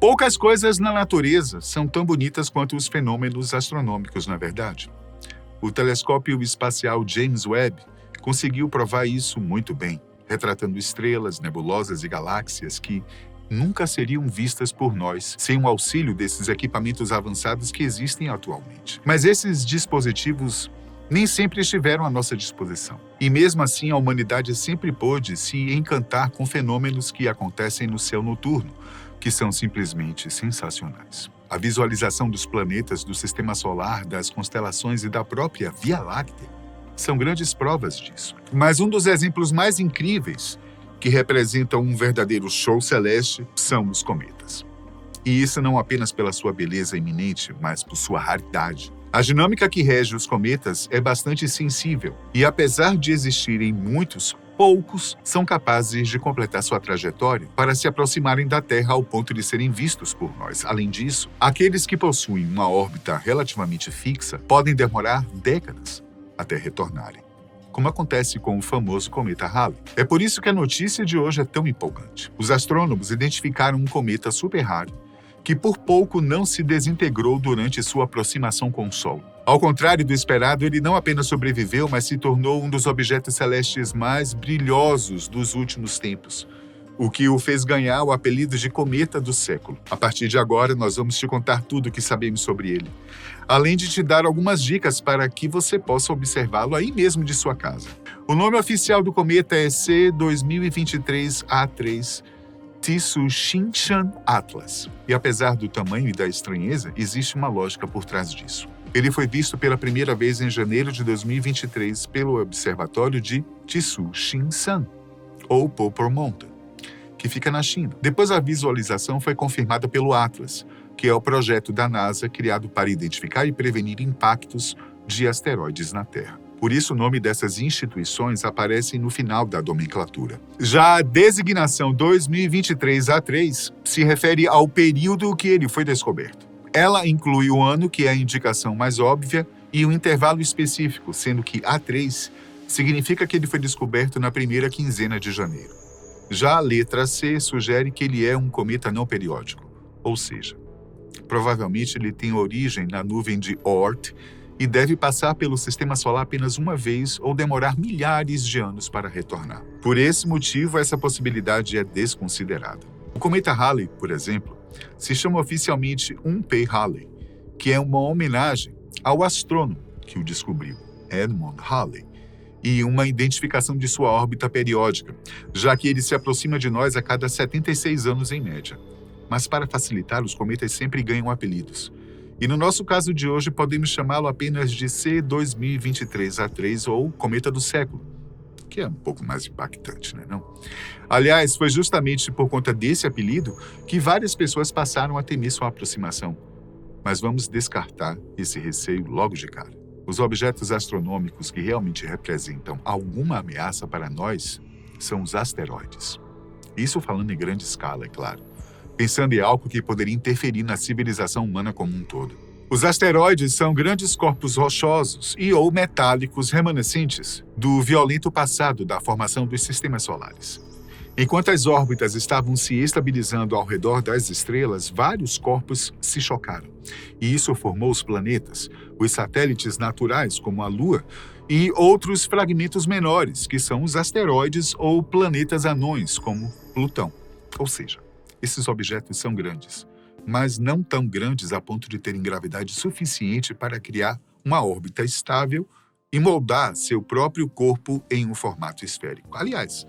Poucas coisas na natureza são tão bonitas quanto os fenômenos astronômicos, não é verdade? O telescópio espacial James Webb conseguiu provar isso muito bem, retratando estrelas, nebulosas e galáxias que nunca seriam vistas por nós sem o auxílio desses equipamentos avançados que existem atualmente. Mas esses dispositivos nem sempre estiveram à nossa disposição. E mesmo assim, a humanidade sempre pôde se encantar com fenômenos que acontecem no céu noturno, que são simplesmente sensacionais. A visualização dos planetas do Sistema Solar, das constelações e da própria Via Láctea são grandes provas disso. Mas um dos exemplos mais incríveis que representam um verdadeiro show celeste são os cometas. E isso não apenas pela sua beleza iminente, mas por sua raridade. A dinâmica que rege os cometas é bastante sensível, e apesar de existirem muitos, poucos são capazes de completar sua trajetória para se aproximarem da Terra ao ponto de serem vistos por nós. Além disso, aqueles que possuem uma órbita relativamente fixa podem demorar décadas até retornarem, como acontece com o famoso cometa Halley. É por isso que a notícia de hoje é tão empolgante. Os astrônomos identificaram um cometa super raro que por pouco não se desintegrou durante sua aproximação com o Sol. Ao contrário do esperado, ele não apenas sobreviveu, mas se tornou um dos objetos celestes mais brilhosos dos últimos tempos, o que o fez ganhar o apelido de Cometa do Século. A partir de agora, nós vamos te contar tudo o que sabemos sobre ele, além de te dar algumas dicas para que você possa observá-lo aí mesmo de sua casa. O nome oficial do cometa é C2023A3 Tsuchinshan Atlas. E apesar do tamanho e da estranheza, existe uma lógica por trás disso. Ele foi visto pela primeira vez em janeiro de 2023 pelo Observatório de Tsuchinshan, ou Popper Mountain, que fica na China. Depois a visualização foi confirmada pelo Atlas, que é o projeto da NASA criado para identificar e prevenir impactos de asteroides na Terra. Por isso, o nome dessas instituições aparece no final da nomenclatura. Já a designação 2023A3 se refere ao período que ele foi descoberto. Ela inclui o ano, que é a indicação mais óbvia, e um intervalo específico, sendo que A3 significa que ele foi descoberto na primeira quinzena de janeiro. Já a letra C sugere que ele é um cometa não periódico, ou seja, provavelmente ele tem origem na nuvem de Oort, e deve passar pelo Sistema Solar apenas uma vez ou demorar milhares de anos para retornar. Por esse motivo, essa possibilidade é desconsiderada. O cometa Halley, por exemplo, se chama oficialmente 1P Halley, que é uma homenagem ao astrônomo que o descobriu, Edmund Halley, e uma identificação de sua órbita periódica, já que ele se aproxima de nós a cada 76 anos em média. Mas para facilitar, os cometas sempre ganham apelidos. E no nosso caso de hoje, podemos chamá-lo apenas de C2023A3 ou Cometa do Século, que é um pouco mais impactante, não? Aliás, foi justamente por conta desse apelido que várias pessoas passaram a temer sua aproximação. Mas vamos descartar esse receio logo de cara. Os objetos astronômicos que realmente representam alguma ameaça para nós são os asteroides. Isso falando em grande escala, é claro. Pensando em algo que poderia interferir na civilização humana como um todo. Os asteroides são grandes corpos rochosos e ou metálicos remanescentes do violento passado da formação dos sistemas solares. Enquanto as órbitas estavam se estabilizando ao redor das estrelas, vários corpos se chocaram. E isso formou os planetas, os satélites naturais, como a Lua, e outros fragmentos menores, que são os asteroides ou planetas anões, como Plutão. Ou seja, esses objetos são grandes, mas não tão grandes a ponto de terem gravidade suficiente para criar uma órbita estável e moldar seu próprio corpo em um formato esférico. Aliás,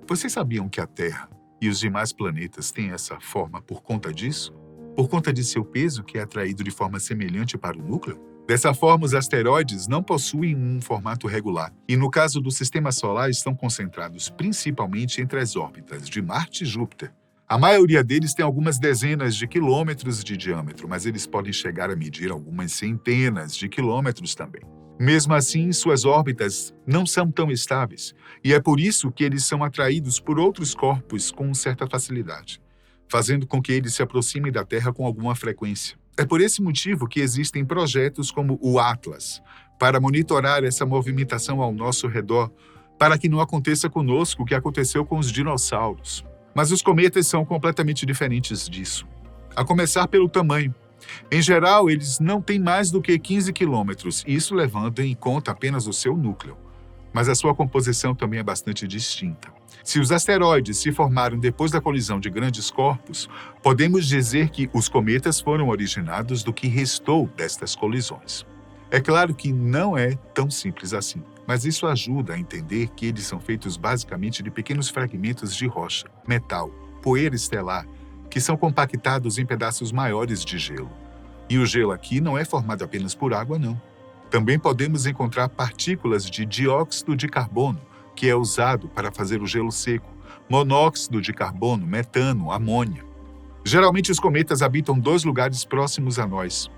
vocês sabiam que a Terra e os demais planetas têm essa forma por conta disso? Por conta de seu peso, que é atraído de forma semelhante para o núcleo? Dessa forma, os asteroides não possuem um formato regular, e no caso do Sistema Solar estão concentrados principalmente entre as órbitas de Marte e Júpiter. A maioria deles tem algumas dezenas de quilômetros de diâmetro, mas eles podem chegar a medir algumas centenas de quilômetros também. Mesmo assim, suas órbitas não são tão estáveis, e é por isso que eles são atraídos por outros corpos com certa facilidade, fazendo com que eles se aproximem da Terra com alguma frequência. É por esse motivo que existem projetos como o Atlas, para monitorar essa movimentação ao nosso redor, para que não aconteça conosco o que aconteceu com os dinossauros. Mas os cometas são completamente diferentes disso. a começar pelo tamanho. Em geral, eles não têm mais do que 15 quilômetros, isso levando em conta apenas o seu núcleo. Mas a sua composição também é bastante distinta. Se os asteroides se formaram depois da colisão de grandes corpos, podemos dizer que os cometas foram originados do que restou destas colisões. É claro que não é tão simples assim, mas isso ajuda a entender que eles são feitos basicamente de pequenos fragmentos de rocha, metal, poeira estelar, que são compactados em pedaços maiores de gelo. E o gelo aqui não é formado apenas por água, não. Também podemos encontrar partículas de dióxido de carbono, que é usado para fazer o gelo seco, monóxido de carbono, metano, amônia. Geralmente os cometas habitam dois lugares próximos a nós,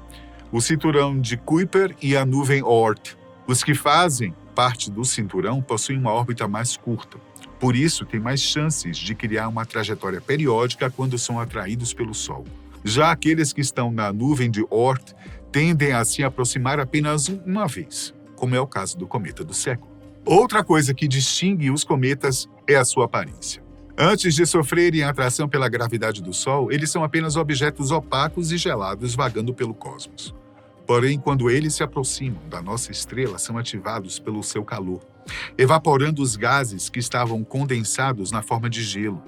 o cinturão de Kuiper e a nuvem Oort. Os que fazem parte do cinturão possuem uma órbita mais curta. Por isso, têm mais chances de criar uma trajetória periódica quando são atraídos pelo Sol. Já aqueles que estão na nuvem de Oort tendem a se aproximar apenas uma vez, como é o caso do cometa do século. Outra coisa que distingue os cometas é a sua aparência. Antes de sofrerem atração pela gravidade do Sol, eles são apenas objetos opacos e gelados vagando pelo cosmos. Porém, quando eles se aproximam da nossa estrela, são ativados pelo seu calor, evaporando os gases que estavam condensados na forma de gelo.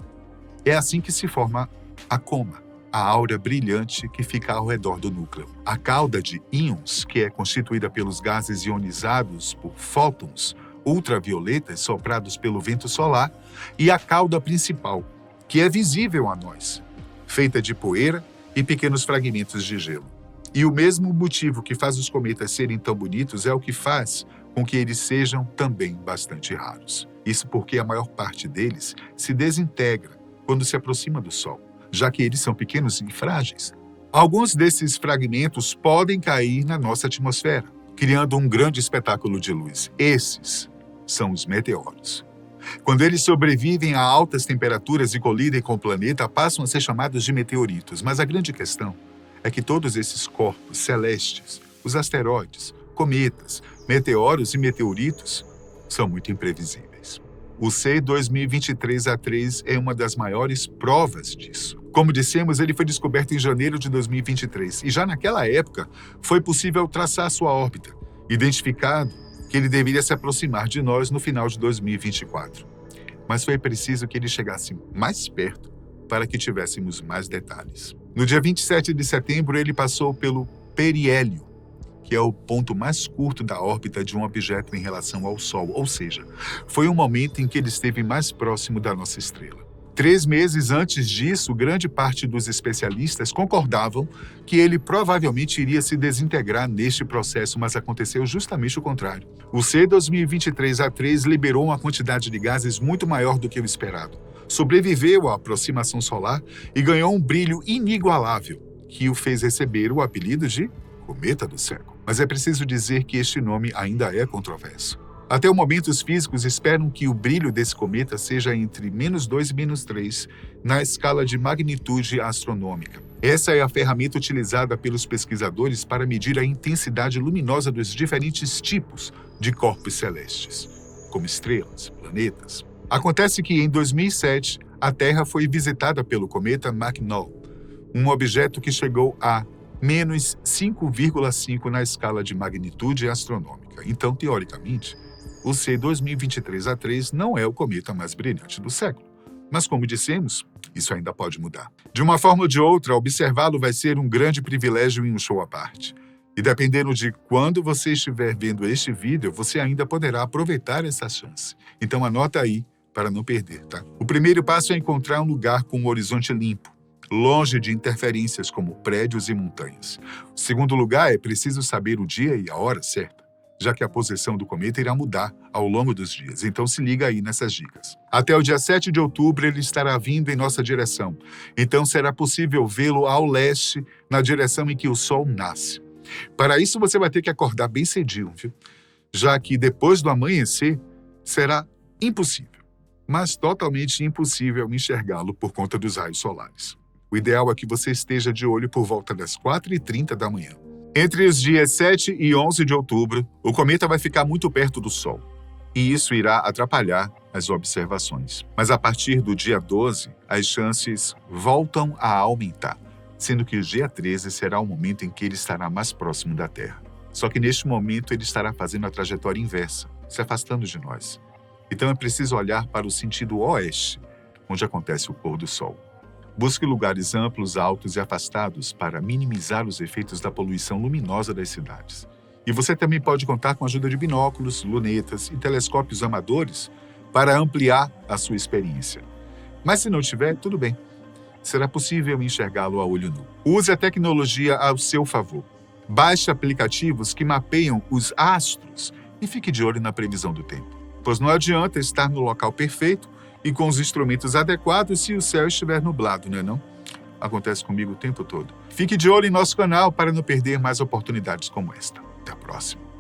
É assim que se forma a coma, a aura brilhante que fica ao redor do núcleo. A cauda de íons, que é constituída pelos gases ionizados por fótons ultravioletas soprados pelo vento solar, e a cauda principal, que é visível a nós, feita de poeira e pequenos fragmentos de gelo. E o mesmo motivo que faz os cometas serem tão bonitos é o que faz com que eles sejam também bastante raros. Isso porque a maior parte deles se desintegra quando se aproxima do Sol, já que eles são pequenos e frágeis. Alguns desses fragmentos podem cair na nossa atmosfera, criando um grande espetáculo de luz. Esses são os meteoros. Quando eles sobrevivem a altas temperaturas e colidem com o planeta, passam a ser chamados de meteoritos. Mas a grande questão é que todos esses corpos celestes, os asteroides, cometas, meteoros e meteoritos, são muito imprevisíveis. O C 2023A3 é uma das maiores provas disso. Como dissemos, ele foi descoberto em janeiro de 2023 e já naquela época foi possível traçar sua órbita, identificado que ele deveria se aproximar de nós no final de 2024. Mas foi preciso que ele chegasse mais perto para que tivéssemos mais detalhes. No dia 27 de setembro, ele passou pelo periélio, que é o ponto mais curto da órbita de um objeto em relação ao Sol, ou seja, foi um momento em que ele esteve mais próximo da nossa estrela. 3 meses antes disso, grande parte dos especialistas concordavam que ele provavelmente iria se desintegrar neste processo, mas aconteceu justamente o contrário. O C 2023A3 liberou uma quantidade de gases muito maior do que o esperado. Sobreviveu à aproximação solar e ganhou um brilho inigualável, que o fez receber o apelido de Cometa do Século. Mas é preciso dizer que este nome ainda é controverso. Até o momento, os físicos esperam que o brilho desse cometa seja entre -2 e -3 na escala de magnitude astronômica. Essa é a ferramenta utilizada pelos pesquisadores para medir a intensidade luminosa dos diferentes tipos de corpos celestes, como estrelas, planetas. Acontece que, em 2007, a Terra foi visitada pelo cometa McNaught, um objeto que chegou a -5,5 na escala de magnitude astronômica. Então, teoricamente, o C 2023A3 não é o cometa mais brilhante do século. Mas, como dissemos, isso ainda pode mudar. De uma forma ou de outra, observá-lo vai ser um grande privilégio e um show à parte. E dependendo de quando você estiver vendo este vídeo, você ainda poderá aproveitar essa chance. Então anota aí para não perder, tá? O primeiro passo é encontrar um lugar com um horizonte limpo, longe de interferências como prédios e montanhas. O segundo lugar, é preciso saber o dia e a hora certa, já que a posição do cometa irá mudar ao longo dos dias. Então se liga aí nessas dicas. Até o dia 7 de outubro ele estará vindo em nossa direção. Então será possível vê-lo ao leste, na direção em que o Sol nasce. Para isso você vai ter que acordar bem cedinho, viu? Já que depois do amanhecer será impossível, mas totalmente impossível enxergá-lo por conta dos raios solares. O ideal é que você esteja de olho por volta das 4h30 da manhã. Entre os dias 7 e 11 de outubro, o cometa vai ficar muito perto do Sol, e isso irá atrapalhar as observações. Mas a partir do dia 12, as chances voltam a aumentar. sendo que o dia 13 será o momento em que ele estará mais próximo da Terra. Só que neste momento ele estará fazendo a trajetória inversa, se afastando de nós. Então é preciso olhar para o sentido oeste, onde acontece o pôr do sol. Busque lugares amplos, altos e afastados para minimizar os efeitos da poluição luminosa das cidades. E você também pode contar com a ajuda de binóculos, lunetas e telescópios amadores para ampliar a sua experiência. Mas se não tiver, tudo bem. Será possível enxergá-lo a olho nu. Use a tecnologia ao seu favor. Baixe aplicativos que mapeiam os astros e fique de olho na previsão do tempo. Pois não adianta estar no local perfeito e com os instrumentos adequados se o céu estiver nublado, não é não? Acontece comigo o tempo todo. Fique de olho em nosso canal para não perder mais oportunidades como esta. Até a próxima.